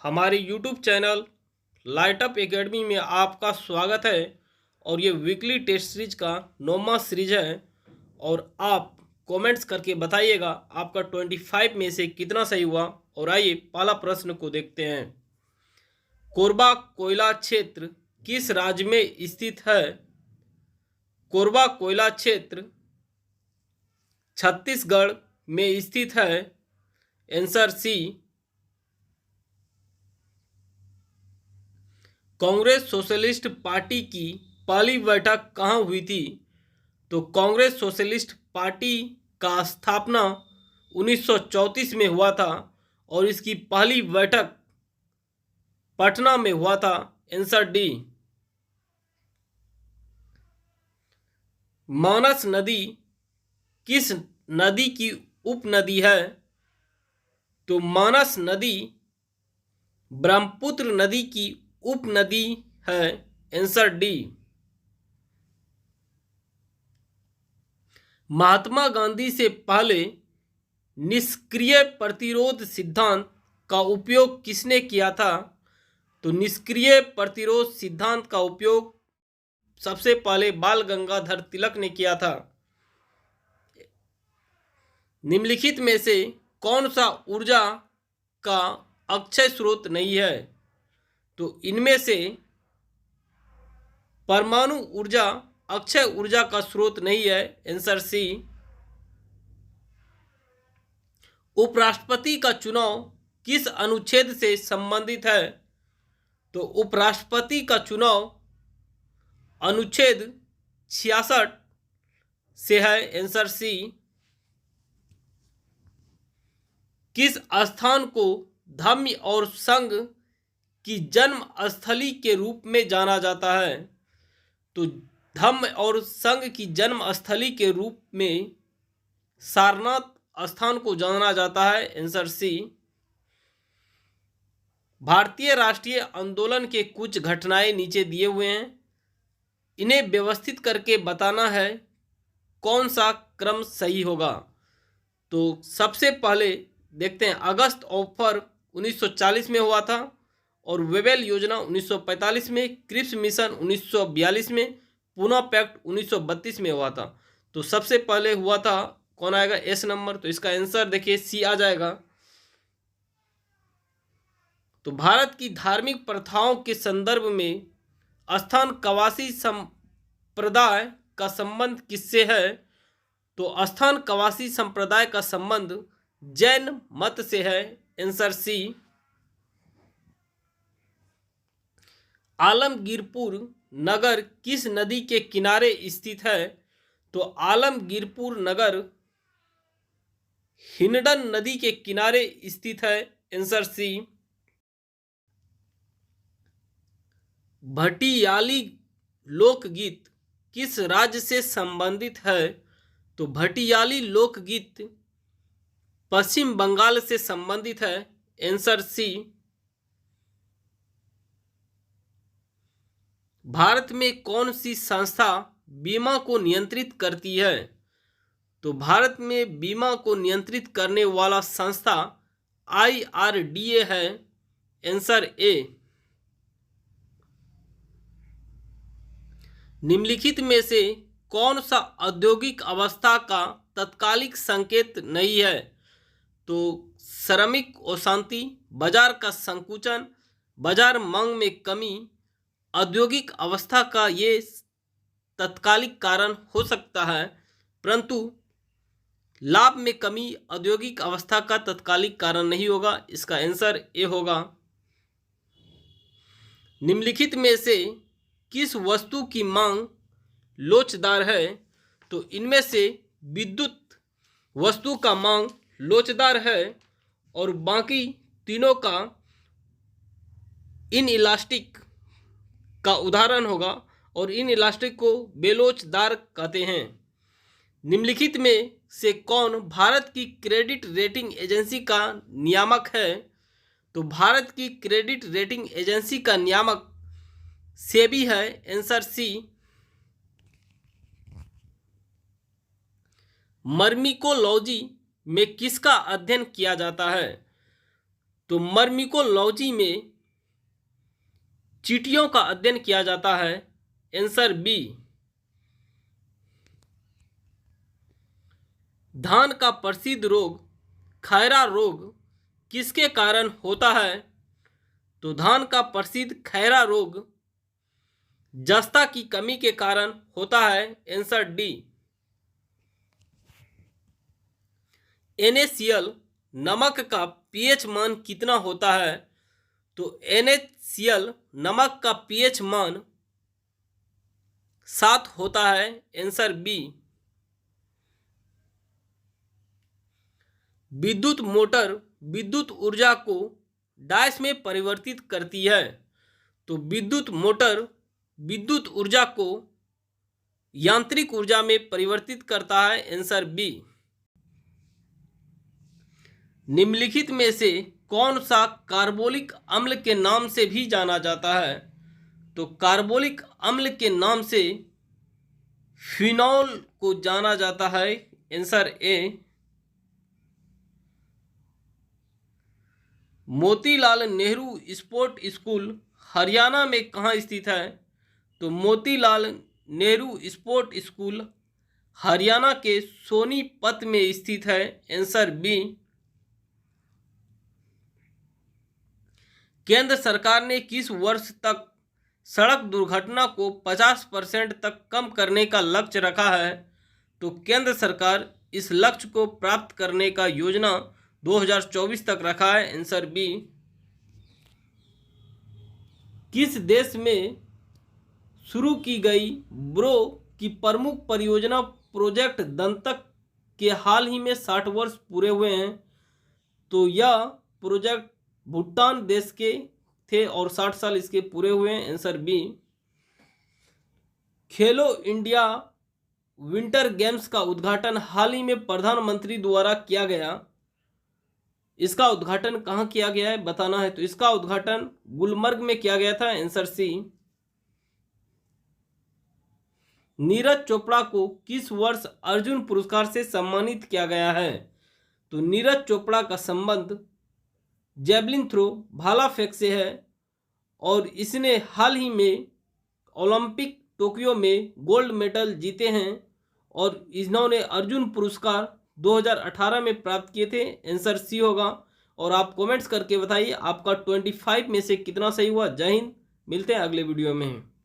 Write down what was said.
हमारे YouTube channel light up academy में आपका स्वागत है। और ये वीकली टेस्ट सीरीज का 9वां सीरीज है। और आप कमेंट्स करके बताइएगा आपका 25 में से कितना सही हुआ। और आइए पहला प्रश्न को देखते हैं। कोरबा कोयला क्षेत्र किस राज्य में स्थित है? कोरबा कोयला क्षेत्र छत्तीसगढ़ में स्थित है। Answer C. Congress Socialist Party की पहली बैठक कहाँ हुई थी? तो कांग्रेस सोशलिस्ट पार्टी का स्थापना 1934 में हुआ था और इसकी पहली बैठक पटना में हुआ था। Answer D. मानस नदी किस नदी की उपनदी है? तो मानस नदी ब्रह्मपुत्र नदी की उपनदी है। Answer D. महात्मा गांधी से पहले निष्क्रिय प्रतिरोध सिद्धांत का उपयोग किसने किया था? तो निष्क्रिय प्रतिरोध सिद्धांत का उपयोग सबसे पहले बाल गंगाधर तिलक ने किया था। निम्नलिखित में से कौन सा ऊर्जा का अक्षय स्रोत नहीं है? तो इनमें से परमाणु ऊर्जा अक्षय ऊर्जा का स्रोत नहीं है। Answer C. उपराष्ट्रपति का चुनाव किस अनुच्छेद से संबंधित है? तो उपराष्ट्रपति का चुनाव अनुच्छेद 66 से है। Answer C. किस स्थान को धम्म और संघ की जन्म स्थली के रूप में जाना जाता है? तो धम्म और संघ की जन्म स्थली के रूप में सारनाथ स्थान को जाना जाता है। Answer C. भारतीय राष्ट्रीय आंदोलन के कुछ घटनाएं नीचे दिए हुए हैं, इन्हें व्यवस्थित करके बताना है कौन सा क्रम सही होगा। तो सबसे पहले देखते हैं। अगस्त ऑफर 1940 में हुआ था और वेवेल योजना 1945 में, क्रिप्स मिशन 1942 में, पूना पैक्ट 1932 में हुआ था। तो सबसे पहले हुआ था कौन आएगा? S number. तो इसका आंसर देखिए सी आ जाएगा। तो भारत की धार्मिक प्रथाओं के संदर्भ में स्थान कवासी संप्रदाय का संबंध किससे है? तो स्थान कवासी संप्रदाय का संबंध जैन मत से है। आंसर सी। आलमगीरपुर नगर किस नदी के किनारे स्थित है? तो आलमगीरपुर नगर हिंडन नदी के किनारे स्थित है। आंसर सी। भटियाली लोकगीत किस राज्य से संबंधित है? तो भटियाली लोकगीत पश्चिम बंगाल से संबंधित है। आंसर सी। भारत में कौन सी संस्था बीमा को नियंत्रित करती है? तो भारत में बीमा को नियंत्रित करने वाला संस्था IRDA है। आंसर ए। निम्नलिखित में से कौन सा औद्योगिक अवस्था का तत्कालिक संकेत नहीं है? तो श्रमिक अशांति, बाजार का संकुचन, बाजार मांग में कमी, औद्योगिक अवस्था का ये तत्कालिक कारण हो सकता है, परंतु लाभ में कमी औद्योगिक अवस्था का तत्कालिक कारण नहीं होगा। इसका आंसर ए होगा। निम्नलिखित में से किस वस्तु की मांग लोचदार है? तो इनमें से विद्युत वस्तु का मांग लोचदार है और बाकी तीनों का इन इलास्टिक का उदाहरण होगा और इन इलास्टिक को बेलोचदार कहते हैं। निम्नलिखित में से कौन भारत की क्रेडिट रेटिंग एजेंसी का नियामक है? तो भारत की क्रेडिट रेटिंग एजेंसी का नियामक सेबी है। आंसर सी। मर्मिकोलॉजी में किसका अध्ययन किया जाता है? तो मर्मिकोलॉजी में चींटियों का अध्ययन किया जाता है। Answer B. धान का प्रसिद्ध रोग खैरा रोग किसके कारण होता है? तो धान का प्रसिद्ध खैरा रोग जस्ता की कमी के कारण होता है। Answer D. NaCl नमक का pH मान कितना होता है? तो NaCl नमक का pH मान 7 होता है। Answer B. विद्युत मोटर विद्युत ऊर्जा को डैश में परिवर्तित करती है। तो विद्युत मोटर विद्युत ऊर्जा को यांत्रिक ऊर्जा में परिवर्तित करता है। Answer B. निम्नलिखित में से कौन सा कार्बोलिक अम्ल के नाम से भी जाना जाता है? तो कार्बोलिक अम्ल के नाम से फिनॉल को जाना जाता है। Answer A. Motilal Nehru sport school Haryana में कहाँ स्थित है? तो मोतीलाल नेहरू स्पोर्ट स्कूल हरियाणा के सोनीपत में स्थित है। Answer B. केंद्र सरकार ने किस वर्ष तक सड़क दुर्घटना को 50% तक कम करने का लक्ष्य रखा है? तो केंद्र सरकार इस लक्ष्य को प्राप्त करने का योजना 2024 तक रखा है। Answer B. किस देश में शुरू की गई ब्रो की प्रमुख परियोजना प्रोजेक्ट दंतक के हाल ही में 60 वर्ष पूरे हुए हैं? तो यह प्रोजेक्ट भूटान देश के थे और 60 साल इसके पूरे हुए हैं। Answer B. Khelo India winter games का उद्घाटन हाल ही में प्रधानमंत्री द्वारा किया गया। इसका उद्घाटन कहाँ किया गया है बताना है। तो इसका उद्घाटन गुलमर्ग में किया गया था। Answer C. नीरज चोपड़ा को किस वर्ष अर्जुन पुरस्कार से सम्मानित किया गया है? तो नीरज चोपड़ा का संबंध जेवलिन थ्रो भाला फेंक से है और इसने हाल ही में ओलंपिक टोक्यो में गोल्ड मेडल जीते हैं और इन्होंने अर्जुन पुरस्कार 2018 में प्राप्त किए थे। आंसर सी होगा। और आप कमेंट्स करके बताइए आपका 25 में से कितना सही हुआ। जय हिंद। मिलते हैं अगले वीडियो में।